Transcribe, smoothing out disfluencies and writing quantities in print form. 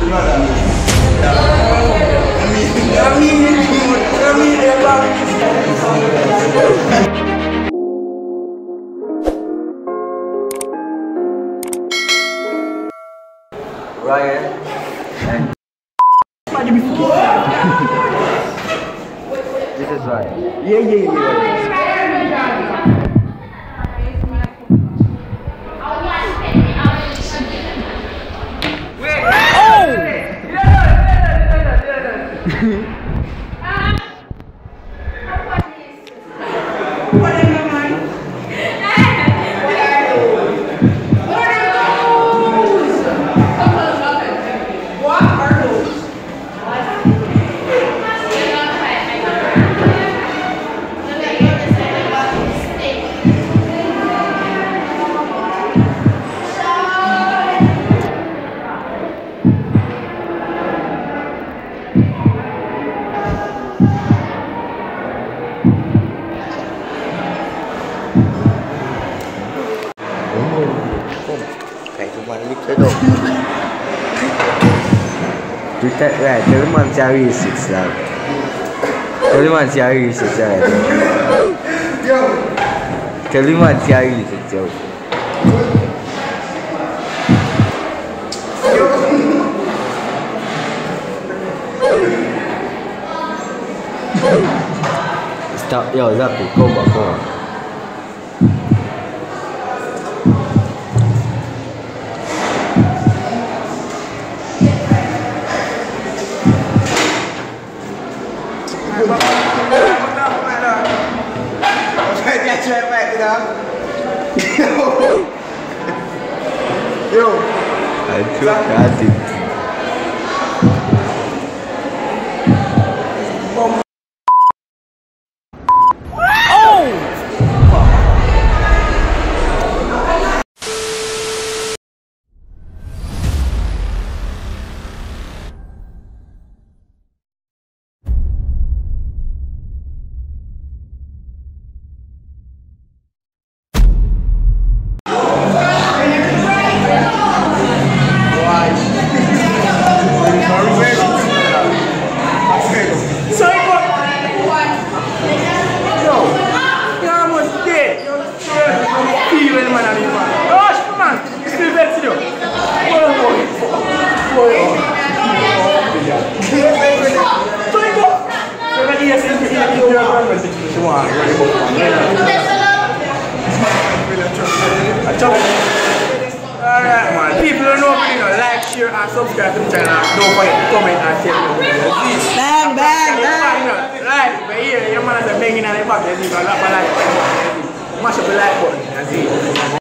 Ryan and this is Ryan. Yeah. Teman cari siksa. Teman cari siksa. Teman cari siksa. Stop, yo, Zapi, go on. Yo, aduh, Alright man, people don't know me, like, share and subscribe to the channel. Don't forget to comment and share the video. Bang! Like, but here, your man has a banging on the back, there's a lot of like. Mash up the like button and see.